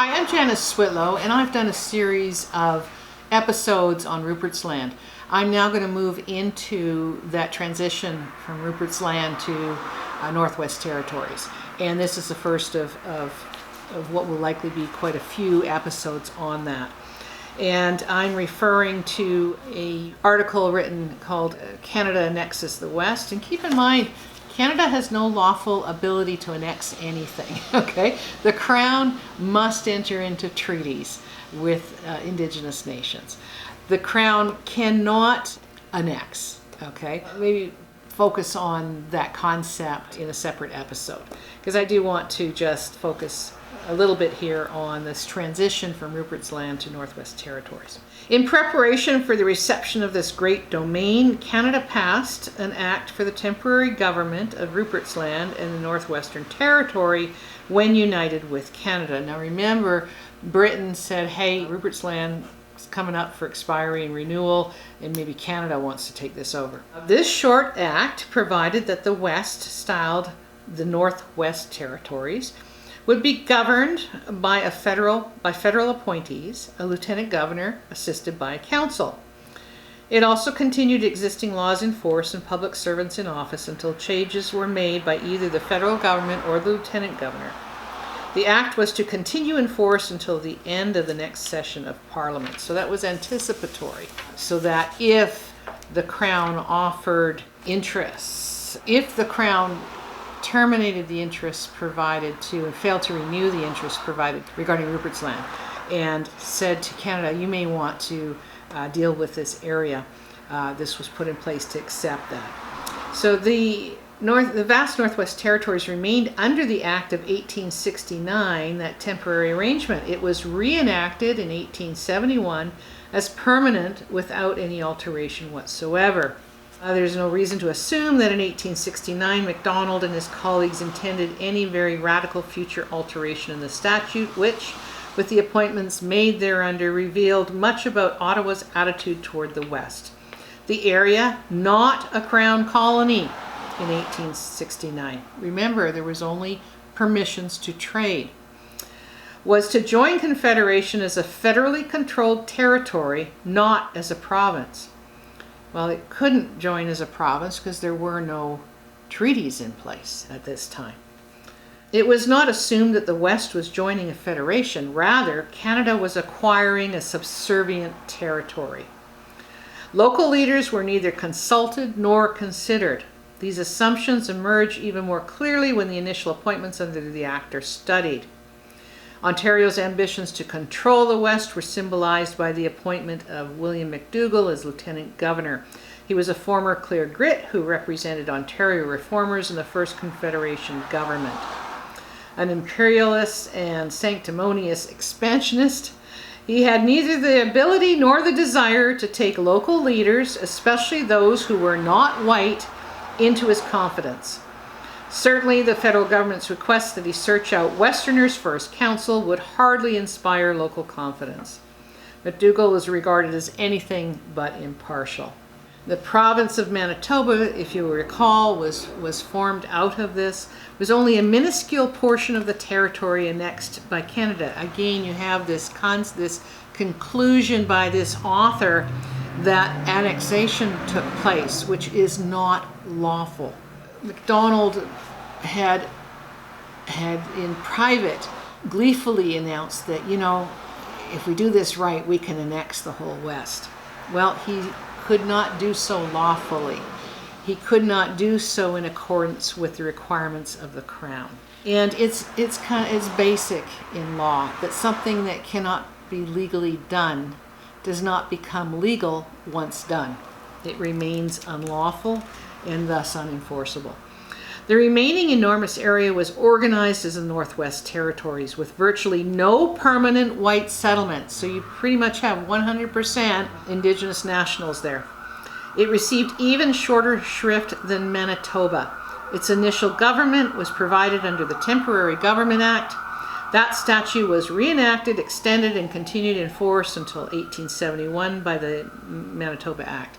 Hi, I'm Janice Switlo, and I've done a series of episodes on Rupert's Land. I'm now going to move into that transition from Rupert's Land to Northwest Territories. And this is the first of what will likely be quite a few episodes on that. And I'm referring to an article written called Canada Annexes the West. And keep in mind, Canada has no lawful ability to annex anything, okay? The Crown must enter into treaties with Indigenous nations. The Crown cannot annex, okay? Maybe focus on that concept in a separate episode, because I do want to just focus a little bit here on this transition from Rupert's Land to Northwest Territories. In preparation for the reception of this great domain, Canada passed an act for the temporary government of Rupert's Land and the Northwestern Territory when united with Canada. Now remember, Britain said, hey, Rupert's Land is coming up for expiry and renewal, and maybe Canada wants to take this over. This short act provided that the West, styled the Northwest Territories, would be governed by federal appointees, a lieutenant governor assisted by a council. It also continued existing laws in force and public servants in office until changes were made by either the federal government or the lieutenant governor. The act was to continue in force until the end of the next session of Parliament. So that was anticipatory, so that if the Crown offered interests, if the Crown terminated the interests provided to and failed to renew the interests provided regarding Rupert's Land and said to Canada, you may want to deal with this area, this was put in place to accept that. So the vast Northwest Territories remained under the Act of 1869, that temporary arrangement. It was reenacted in 1871 as permanent without any alteration whatsoever. There's no reason to assume that in 1869 MacDonald and his colleagues intended any very radical future alteration in the statute, which, with the appointments made thereunder, revealed much about Ottawa's attitude toward the West. The area, not a Crown colony in 1869. Remember, there was only permissions to trade. Was to join Confederation as a federally controlled territory, not as a province. Well, it couldn't join as a province because there were no treaties in place at this time. It was not assumed that the West was joining a federation. Rather, Canada was acquiring a subservient territory. Local leaders were neither consulted nor considered. These assumptions emerge even more clearly when the initial appointments under the Act are studied. Ontario's ambitions to control the West were symbolized by the appointment of William McDougall as Lieutenant Governor. He was a former Clear Grit who represented Ontario reformers in the first Confederation government. An imperialist and sanctimonious expansionist, he had neither the ability nor the desire to take local leaders, especially those who were not white, into his confidence. Certainly, the federal government's request that he search out Westerners for his council would hardly inspire local confidence. McDougall was regarded as anything but impartial. The province of Manitoba, if you recall, was formed out of this. It was only a minuscule portion of the territory annexed by Canada. Again, you have this conclusion by this author that annexation took place, which is not lawful. MacDonald had in private gleefully announced that, you know, if we do this right, we can annex the whole West. Well, he could not do so lawfully. He could not do so in accordance with the requirements of the Crown. And it's basic in law that something that cannot be legally done does not become legal once done. It remains unlawful and thus unenforceable. The remaining enormous area was organized as the Northwest Territories with virtually no permanent white settlements, so you pretty much have 100% Indigenous nationals there. It received even shorter shrift than Manitoba. Its initial government was provided under the Temporary Government Act. That statute was reenacted, extended, and continued in force until 1871 by the Manitoba Act.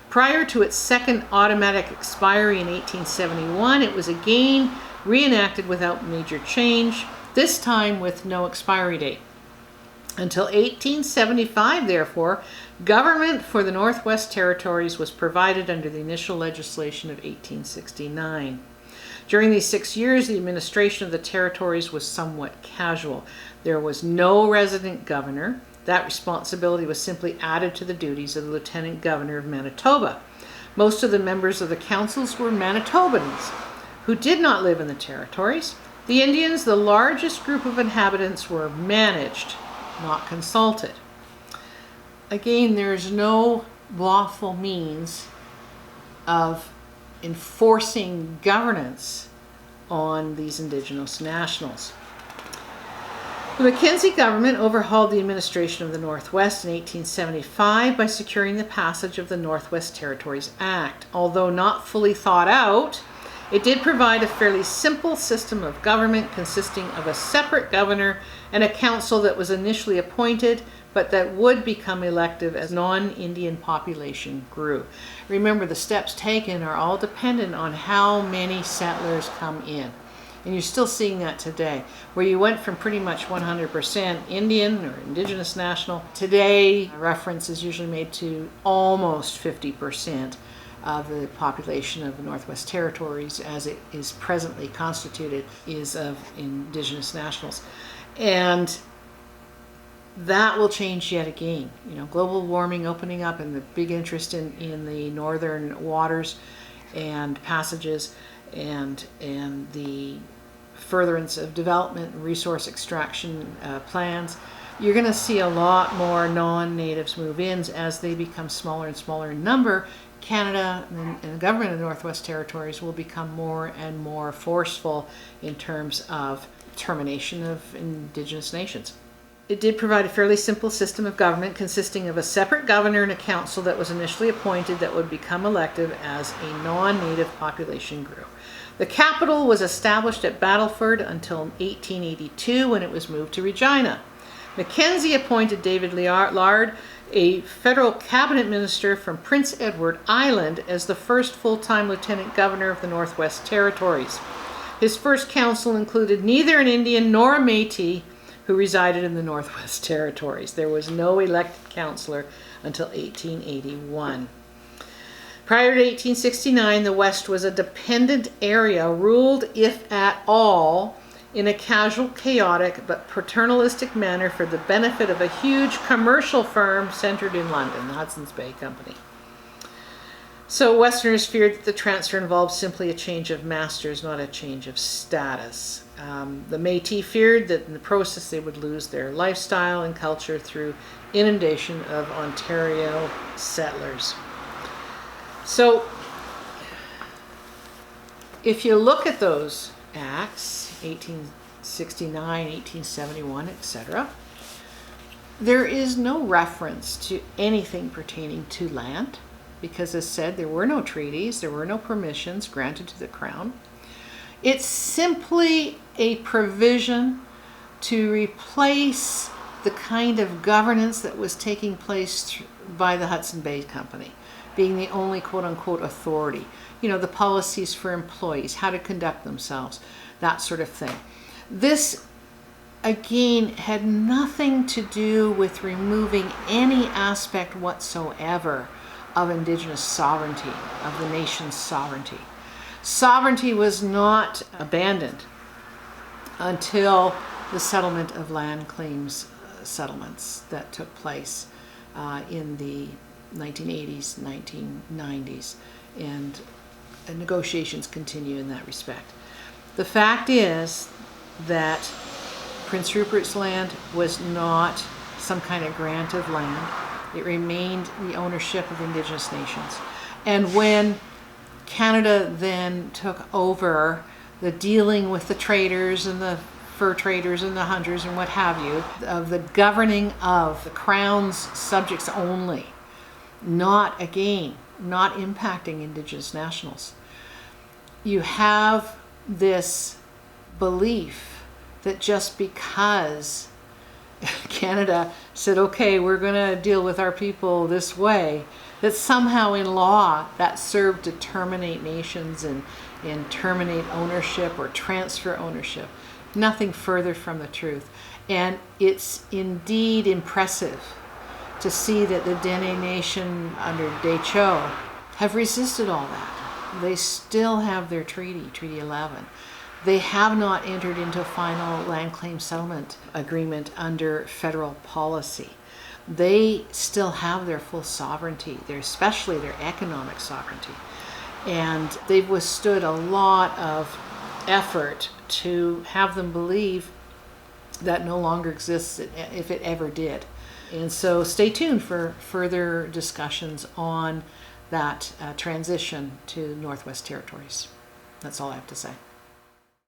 Prior to its second automatic expiry in 1871, it was again reenacted without major change. this time with no expiry date. Until 1875, therefore, government for the Northwest Territories was provided under the initial legislation of 1869. During these 6 years, the administration of the territories was somewhat casual. There was no resident governor. That responsibility was simply added to the duties of the Lieutenant Governor of Manitoba. Most of the members of the councils were Manitobans who did not live in the territories. The Indians, the largest group of inhabitants, were managed, not consulted. Again, there's no lawful means of enforcing governance on these Indigenous nationals. The Mackenzie government overhauled the administration of the Northwest in 1875 by securing the passage of the Northwest Territories Act. Although not fully thought out, it did provide a fairly simple system of government consisting of a separate governor and a council that was initially appointed, but that would become elective as non-Indian population grew. Remember, the steps taken are all dependent on how many settlers come in. And you're still seeing that today, where you went from pretty much 100% Indian or Indigenous national. Today, reference is usually made to almost 50% of the population of the Northwest Territories, as it is presently constituted, is of Indigenous nationals. And that will change yet again. You know, global warming opening up and the big interest in the northern waters and passages and the furtherance of development and resource extraction plans. You're going to see a lot more non-natives move in as they become smaller and smaller in number. Canada and the government of the Northwest Territories will become more and more forceful in terms of termination of Indigenous nations. It did provide a fairly simple system of government consisting of a separate governor and a council that was initially appointed that would become elective as a non-native population grew. The capital was established at Battleford until 1882 when it was moved to Regina. Mackenzie appointed David Lard, a federal cabinet minister from Prince Edward Island, as the first full-time lieutenant governor of the Northwest Territories. His first council included neither an Indian nor a Métis who resided in the Northwest Territories. There was no elected councillor until 1881. Prior to 1869, the West was a dependent area ruled, if at all, in a casual, chaotic, but paternalistic manner for the benefit of a huge commercial firm centered in London, the Hudson's Bay Company. So Westerners feared that the transfer involved simply a change of masters, not a change of status. The Métis feared that in the process they would lose their lifestyle and culture through inundation of Ontario settlers. So if you look at those acts, 1869, 1871, etc., there is no reference to anything pertaining to land, because as said, there were no treaties, there were no permissions granted to the Crown. It's simply a provision to replace the kind of governance that was taking place by the Hudson Bay Company, being the only quote-unquote authority. You know, the policies for employees, how to conduct themselves, that sort of thing. This, again, had nothing to do with removing any aspect whatsoever of Indigenous sovereignty, of the nation's sovereignty. Sovereignty was not abandoned until the settlement of land claims settlements that took place in the 1980s, 1990s, and negotiations continue in that respect. The fact is that Prince Rupert's land was not some kind of grant of land. It remained the ownership of Indigenous nations. And when Canada then took over the dealing with the traders and the fur traders and the hunters and what have you, of the governing of the Crown's subjects only, not impacting Indigenous nationals. You have this belief that just because Canada said, okay, we're going to deal with our people this way, that somehow in law that served to terminate nations and terminate ownership or transfer ownership. Nothing further from the truth. And it's indeed impressive to see that the Dene Nation under Decho have resisted all that. They still have their treaty, Treaty 11. They have not entered into a final land claim settlement agreement under federal policy. They still have their full sovereignty, especially their economic sovereignty. And they've withstood a lot of effort to have them believe that no longer exists, if it ever did. And so stay tuned for further discussions on that transition to Northwest Territories. That's all I have to say.